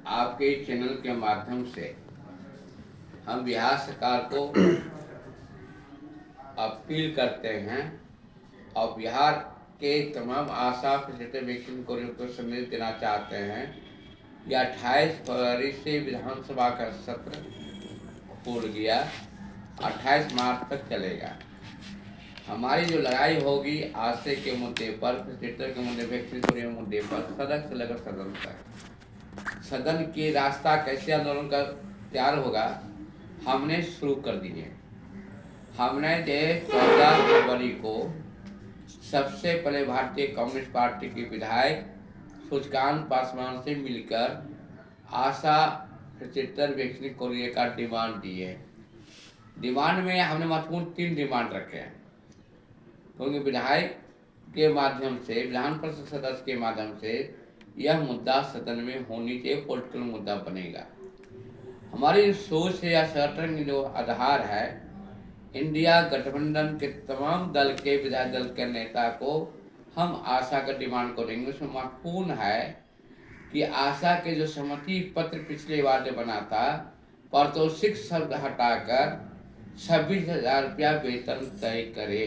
आपके चैनल के माध्यम से हम बिहार सरकार को अपील करते हैं और बिहार के तमाम आशा फैसिलिटी वैक्सीन को संदेश देना चाहते हैं कि 28 फरवरी से विधानसभा का सत्र खुल गया, 28 मार्च तक चलेगा। हमारी जो लड़ाई होगी आशे के मुद्दे पर, फैसिलिटर के मुद्दे, वैक्सीन के मुद्दे पर, सदन से लेकर सदन तक। सदन की रास्ता कैसे आंदोलन का तैयार होगा, हमने शुरू कर दिए। हमने 14 फरवरी को सबसे पहले भारतीय कम्युनिस्ट पार्टी के विधायक सूचकांत पासवान से मिलकर आशा फैसिलिटर वैक्सीन कोरिया का डिमांड दिए। डिमांड में हमने महत्वपूर्ण 3 डिमांड रखे हैं, क्योंकि विधायक के माध्यम से, विधान परिषद सदस्य के माध्यम से यह मुद्दा सदन में होनी चाहिए, पॉलिटिकल मुद्दा बनेगा। हमारी सोच या संगठन जो आधार है, इंडिया गठबंधन के तमाम दल के विधायक दल के नेता को हम आशा का डिमांड करेंगे। उसमें महत्वपूर्ण है कि आशा के जो सहमति पत्र पिछले बार जो बना था, पारितोषिक शब्द हटाकर 26,000 रुपया वेतन तय करे।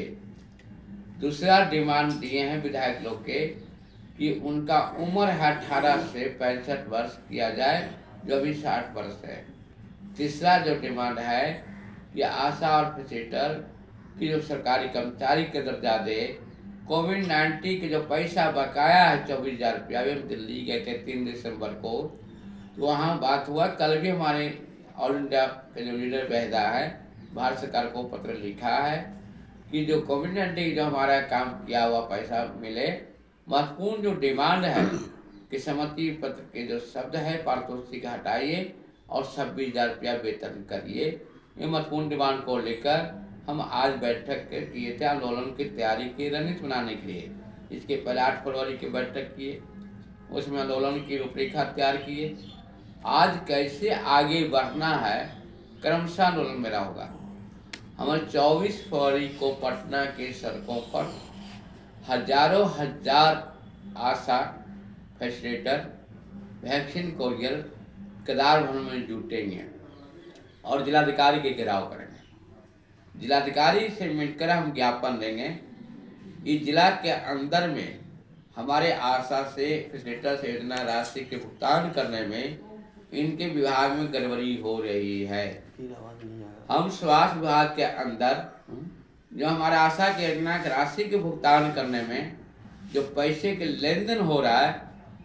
दूसरा डिमांड दिए हैं विधायक लोग के कि उनका उम्र है 18 से 65 वर्ष किया जाए, जो अभी 60 वर्ष है। तीसरा जो डिमांड है कि आशा और फैसिलिटर की जो सरकारी कर्मचारी के दर्जा दे। कोविड-19 के जो पैसा बकाया है 24,000 रुपया, अभी हम दिल्ली गए थे 3 दिसंबर को, तो वहाँ बात हुआ। कल भी हमारे ऑल इंडिया के जो लीडर बेहदा है, भारत सरकार को पत्र लिखा है कि जो कोविड-19 जो हमारा काम किया हुआ पैसा मिले। महत्वपूर्ण जो डिमांड है कि सहमति पत्र के जो शब्द है पारितोषिक हटाइए और 26,000 रुपया वेतन करिए। ये महत्वपूर्ण डिमांड को लेकर हम आज बैठक किए थे, आंदोलन की तैयारी की, रणनीति बनाने के लिए। इसके पहले 8 फरवरी की बैठक किए, उसमें आंदोलन की रूपरेखा तैयार किए। आज कैसे आगे बढ़ना है, क्रमशः आंदोलन मेरा होगा। हमारे 24 फरवरी को पटना के सड़कों पर हजारों आशा फैसिलिटर वैक्सीन कोरियर केदार भवन में जुटेंगे और जिलाधिकारी के घेराव करेंगे। जिलाधिकारी से मिलकर हम ज्ञापन देंगे कि जिला के अंदर में हमारे आशा से फैसिलिटर से योजना राशि के भुगतान करने में इनके विभाग में गड़बड़ी हो रही है। हम स्वास्थ्य विभाग के अंदर जो हमारे आशा के योजना की राशि के भुगतान करने में जो पैसे के लेन देन हो रहा है,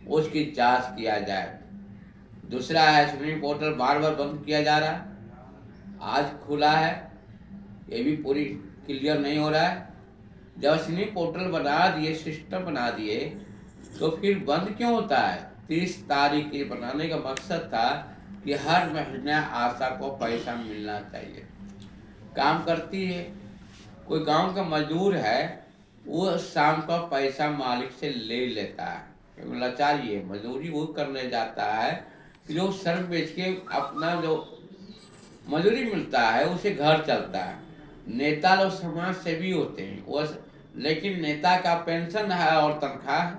उसकी जांच किया जाए। दूसरा है, स्क्रीनिंग पोर्टल बार बार बंद किया जा रहा है, आज खुला है, ये भी पूरी क्लियर नहीं हो रहा है। जब स्क्रीनिंग पोर्टल बना दिए, सिस्टम बना दिए, तो फिर बंद क्यों होता है? 30 तारीख के बनाने का मकसद था कि हर महीने आशा को पैसा मिलना चाहिए। काम करती है, कोई गांव का मजदूर है, वो शाम का पैसा मालिक से ले लेता है, लाचारी है, मजदूरी वो करने जाता है कि जो सर्फ बेच के अपना जो मजदूरी मिलता है उसे घर चलता है। नेता लोग समाज सेवी होते हैं वो, लेकिन नेता का पेंशन है और तनख्वाह है।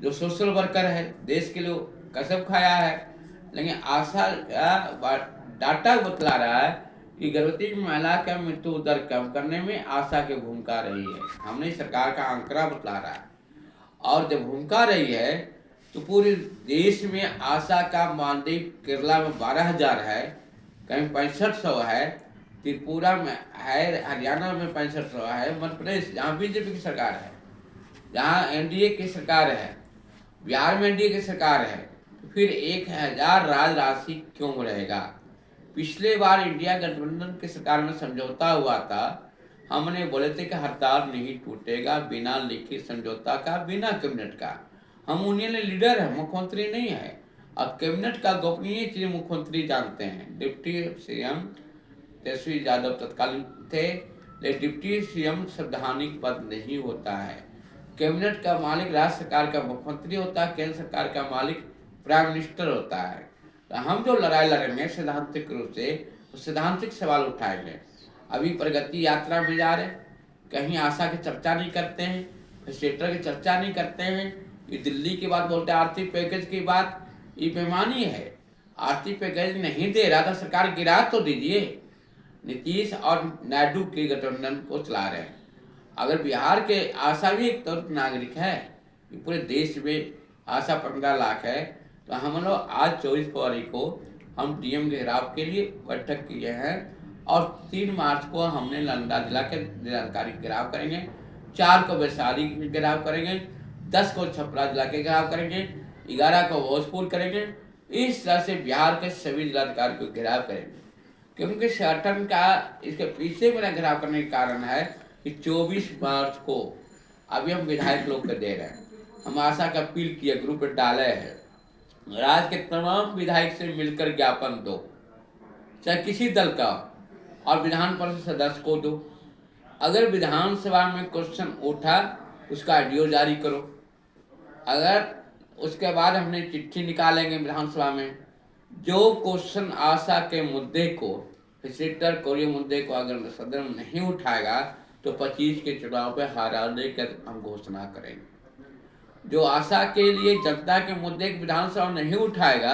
जो सोशल वर्कर है, देश के लिए कसम खाया है, लेकिन आशा का डाटा बतला रहा है कि गर्भवती महिला का मृत्यु दर कम करने में आशा की भूमिका रही है। हमने सरकार का आंकड़ा बतला रहा है, और जब भूमिका रही है तो पूरे देश में आशा का मानदेय केरला में 12,000 है, कहीं 6500 है, त्रिपुरा में है, हरियाणा में 6500 है, मध्य प्रदेश जहाँ बीजेपी की सरकार है, जहाँ एनडीए की सरकार है, बिहार में एनडीए की सरकार है, तो फिर 1,000 राशि क्यों रहेगा? पिछले बार इंडिया गठबंधन की सरकार में समझौता हुआ था, हमने बोले थे कि हड़ताल नहीं टूटेगा बिना लिखित समझौता का, बिना कैबिनेट का। हम यूनियन लीडर है, मुख्यमंत्री नहीं है, और कैबिनेट का गोपनीय चीज मुख्यमंत्री जानते हैं। डिप्टी सीएम तेजस्वी यादव तत्कालीन थे, लेकिन डिप्टी सीएम संवैधानिक पद नहीं होता है। कैबिनेट का मालिक राज्य सरकार का मुख्यमंत्री होता है, केंद्र सरकार का मालिक प्राइम मिनिस्टर होता है। तो हम जो लड़ाई लड़ेंगे सैद्धांतिक रूप से, तो सैद्धांतिक सवाल उठाएंगे। अभी प्रगति यात्रा में जा रहे, कहीं आशा की चर्चा नहीं करते हैं, फैसिलिटर की चर्चा नहीं करते हैं। ये दिल्ली की बात बोलते हैं, आर्थिक पैकेज की बात, ये बेईमानी है। आरती पे गैस नहीं दे रहा था, सरकार गिरा तो दीजिए। नीतीश और नायडू के गठबंधन को चला रहे हैं। अगर बिहार के आशा भी एक तौर नागरिक है, पूरे देश में आशा 15 लाख है, तो हम लोग आज 24 फरवरी को हम डीएम घेराव के लिए बैठक किए हैं और 3 मार्च को हमने नालंदा जिला के जिलाधिकारी घेराव करेंगे, 4 को वैशाली घेराव करेंगे, 10 को छपरा जिला के घेराव करेंगे, 11 को भोजपुर करेंगे। इस तरह से बिहार के सभी जिलाधिकारी को घेराव करेंगे, क्योंकि संगठन का इसके पीछे मेरा घेराव करने का कारण है कि 24 मार्च को अभी हम विधायक लोग को दे रहे हैं। हम आशा का अपील किए, ग्रुप में डाले हैं, राज्य के तमाम विधायक से मिलकर ज्ञापन दो, चाहे किसी दल का, और विधान परिषद सदस्य को दो। अगर विधानसभा में क्वेश्चन उठा उसका ऑडियो जारी करो। अगर उसके बाद हमने चिट्ठी निकालेंगे विधानसभा में, जो क्वेश्चन आशा के मुद्दे को, फैसिलिटेटर कोरिया मुद्दे को अगर सदन में नहीं उठाएगा तो 25 के चुनाव पे हारने की हम घोषणा करेंगे। जो आशा के लिए जनता के मुद्दे विधानसभा नहीं उठाएगा,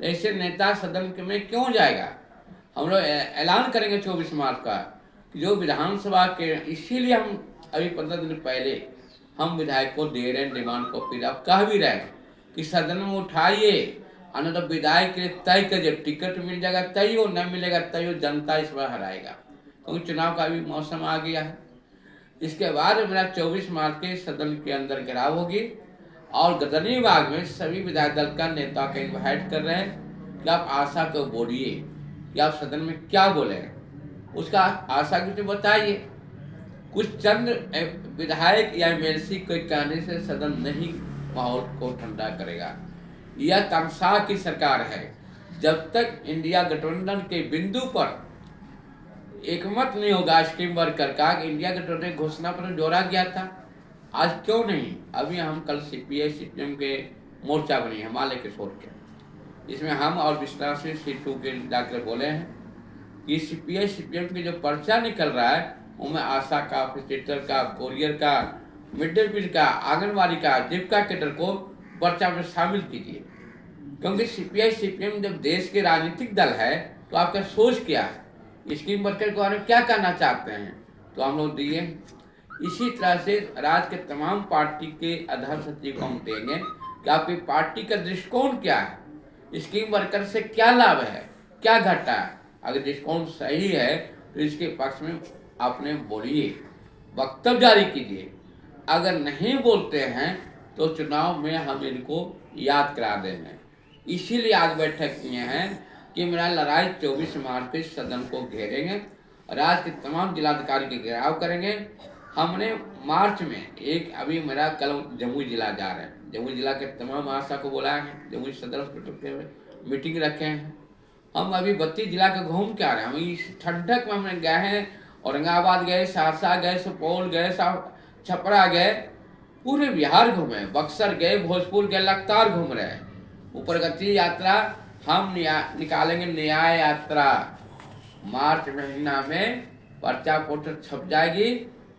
ऐसे नेता सदन में क्यों जाएगा। हम लोग ऐलान करेंगे 24 मार्च का कि जो विधानसभा के, इसीलिए हम अभी 15 दिन पहले हम विधायक को दे रहे हैं डिमांड को, फिर आप कह भी रहे कि सदन में उठाइए, अन्य तो विधायक के लिए तय कर, जब टिकट मिल जाएगा तय हो, न मिलेगा तय हो, जनता इस बार हराएगा, क्योंकि चुनाव का भी मौसम आ गया है। इसके बाद मेरा 24 मार्च के सदन के अंदर घेराव होगी और गदनी बाग में सभी विधायक दल का नेता को इन्वाइट कर रहे हैं कि आप आशा को बोलिए कि आप सदन में क्या बोले, उसका आशा की बताइए। कुछ चंद विधायक या एमएलसी कोई कहने से सदन नहीं माहौल को ठंडा करेगा। यह तमसा की सरकार है। जब तक इंडिया गठबंधन के बिंदु पर एक मत नहीं होगा स्कीम वर्कर का, इंडिया गठबंधन घोषणा पर जोड़ा गया था, आज क्यों नहीं। अभी हम कल सीपीआई सीपीएम के मोर्चा बनी हिमालय के छोड़ के, इसमें हम और विश्वास से सीटू के जाकर बोले हैं कि सीपीआई सीपीएम के जो पर्चा निकल रहा है उनमें आशा का, फैसिलिटेटर का, कोरियर का, मिड डे मील का, आंगनबाड़ी का, जीविका केडर को पर्चा में शामिल कीजिए। क्योंकि सीपीआई सीपीएम जब देश के राजनीतिक दल है तो आपका सोच क्या है, स्कीम वर्कर के बारे में क्या करना चाहते हैं, तो हम लोग दिए। इसी तरह से राज्य के तमाम पार्टी के अध्यक्ष सचिव को हम देंगे कि आपकी पार्टी का दृष्टिकोण क्या है, स्कीम वर्कर से क्या लाभ है, क्या घाटा है। अगर दृष्टिकोण सही है तो इसके पक्ष में आपने बोलिए, वक्तव्य जारी कीजिए। अगर नहीं बोलते हैं तो चुनाव में हम इनको याद करा देंगे। इसीलिए आज बैठक किए हैं कि मेरा लड़ाई 24 मार्च के सदन को घेरेंगे, राज्य के तमाम जिलाधिकारी के घेराव करेंगे। हमने मार्च में एक, अभी मेरा कल जमुई जिला जा रहे हैं, जमुई जिला के तमाम आशा को बुलाए हैं, जमुई सदर हॉस्पिटल के मीटिंग रखे हैं। हम अभी 32 जिला के घूम के आ रहे हैं। हम इस ठंडक में हमने गए हैं, औरंगाबाद गए, सहरसा गए, सुपौल गए, छपरा गए, पूरे बिहार घूमे, बक्सर गए, भोजपुर गए, लगातार घूम रहे हैं। ऊपर गति यात्रा हम निकालेंगे, न्याय यात्रा मार्च महीना में पर्चा पोस्टर छप जाएगी,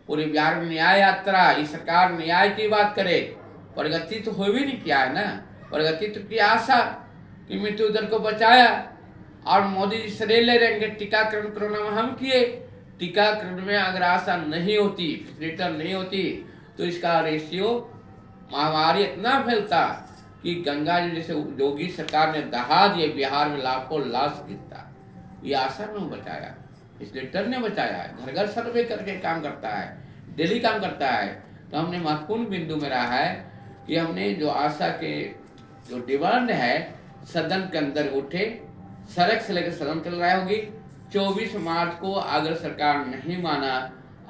पूरे बिहार में न्याय यात्रा। इस सरकार न्याय की बात करे, प्रगति तो हो भी नहीं किया है ना। प्रगति तो की आशा कि मृत्यु दर को बचाया, और मोदी जी श्रेय ले रहेंगे। टीकाकरण कोरोना में हम किए, टीकाकरण में अगर आशा नहीं होती, फैसिलिटेटर नहीं होती, तो इसका रेशियो महामारी इतना फैलता कि गंगा जी जैसे योगी सरकार ने दहा दिए, बिहार में लाखों लाश गिरता। ये आशा ने बचाया, फैसिलिटेटर ने बचाया, घर घर सर्वे करके काम करता है, डेली काम करता है। तो हमने महत्वपूर्ण बिंदु में रहा है कि हमने जो आशा के जो डिमांड है सदन के अंदर उठे, सड़क से लेकर सदन चल रहा होगी। 24 मार्च को अगर सरकार नहीं माना,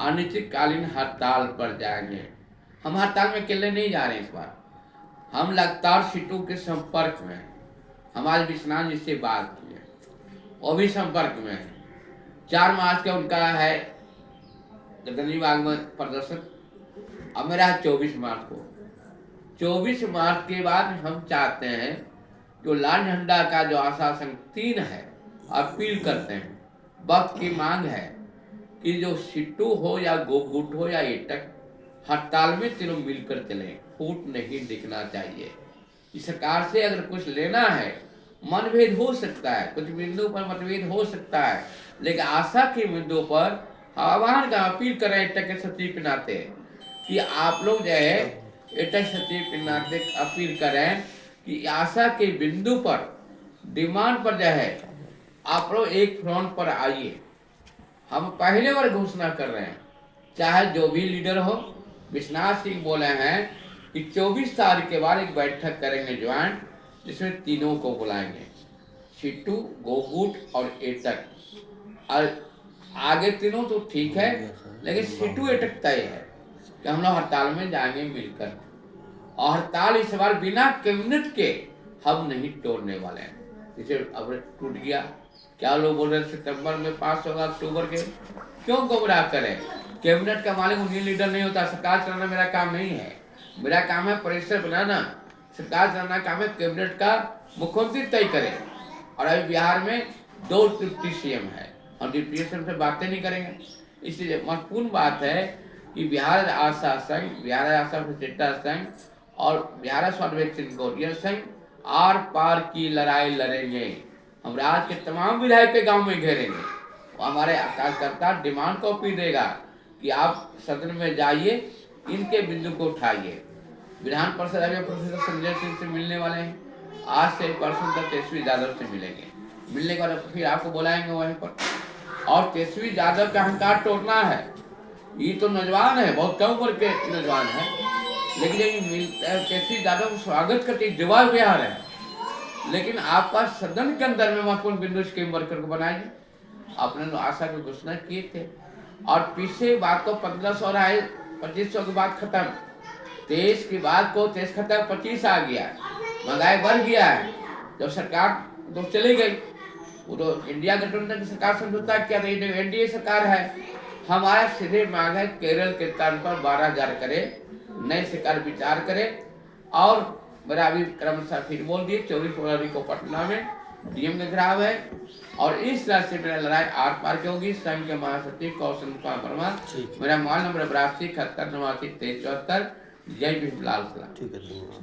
अनिश्चितकालीन हड़ताल पर जाएंगे। हम हड़ताल में अकेले नहीं जा रहे हैं, इस बार हम लगातार सीटों के संपर्क में। हमारे विश्वनाथ जी से बात की है, वो भी संपर्क में है। 4 मार्च का उनका है गदनी बाग में प्रदर्शन, अब मेरा है 24 मार्च को। 24 मार्च के बाद हम चाहते हैं जो लाल झंडा का जो आशासन 3 है, अपील करते हैं, वक्त की मांग है कि जो सिट्टू हो या गोगुट हो या एटक, हड़ताल में तीनों मिलकर चले, फूट नहीं दिखना चाहिए। कि सरकार से अगर कुछ लेना है, मनभेद हो सकता है, कुछ बिंदु पर मतभेद हो सकता है, लेकिन आशा के बिंदु पर आह्वान का अपील कर रहे हैं एटक के सचिव के नाते कि आप लोग जो है एटक सचिव के नाते अपील करें कि आशा के बिंदु पर डिमांड पर जो है आप लोग एक फ्रंट पर आइए। हम पहले बार घोषणा कर रहे हैं, चाहे जो भी लीडर हो। विश्वनाथ सिंह बोले हैं कि 24 तारीख के बाद एक बैठक करेंगे ज्वाइंट, जिसमें तीनों को बुलाएंगे, सिट्टू, गोगुट और एटक। और आगे तीनों तो ठीक है, लेकिन सिट्टू एटक तय है कि हम लोग हड़ताल में जाएंगे मिलकर। और हड़ताल इस बार बिना कैबिनेट के हम नहीं तोड़ने वाले हैं। जैसे अब टूट गया, क्या लोग बोल रहे सितंबर में पास होगा, अक्टूबर के, क्यों गुमराह करें? कैबिनेट का मालिक यूनियन लीडर नहीं होता। सरकार चलाना मेरा काम नहीं है, मेरा काम है परिसर बनाना। सरकार चलाना काम है कैबिनेट का, मुख्यमंत्री तय करे। और अभी बिहार में 2 डिप्टी सीएम है और डिप्टी सीएम से बातें नहीं करेंगे। इसलिए महत्वपूर्ण बात है कि बिहार आशा संघ, बिहार आशा फैसिलिटा संघ और बिहार स्वास्थ्य वैक्सीन कोरियर संघ आर पार की लड़ाई लड़ेंगे। हम राज्य के तमाम विधायक के गांव में घेरेंगे। हमारे कार्यकर्ता डिमांड कॉपी देगा कि आप सदन में जाइए, इनके बिंदु को उठाइए। विधान परिषद अभी प्रोफेसर संजय सिंह से मिलने वाले हैं, आज से परसों तक तेजस्वी यादव से मिलेंगे। मिलने के बाद फिर आपको बुलाएंगे वहीं पर। और तेजस्वी यादव का अहंकार तोड़ना है। ये तो नौजवान है, बहुत कम उम्र के नौजवान है, लेकिन तेजस्वी यादव को स्वागत करके जवाब बिहार है। लेकिन आपका सदन के अंदर में महत्वपूर्ण बिंदु स्कीम वर्कर को बनाएंगे। आपने आशा की घोषणा किए थे और पीछे बात को 1500 रहा है, 2500 के बाद खत्म, 23 की बात को 23 खत्म, 25 आ गया, महंगाई बढ़ गया है। जब सरकार तो चली गई, वो तो इंडिया गठबंधन की सरकार समझौता क्या था, एनडीए सरकार है। हमारा सीधे मांग है केरल के तर्ज पर 12,000 करे, नए सरकार विचार करे। और मेरा अभी क्रमशः फिर बोल दिए 24 फरवरी को पटना में डीएम का घेराव है और इस तरह से मेरा लड़ाई आर पार की होगी। संघ के महासचिव कौशल कुमार वर्मा, मेरा मोबाइल नंबर 82 71 89 23 74। जय भीम, लाल सलाम।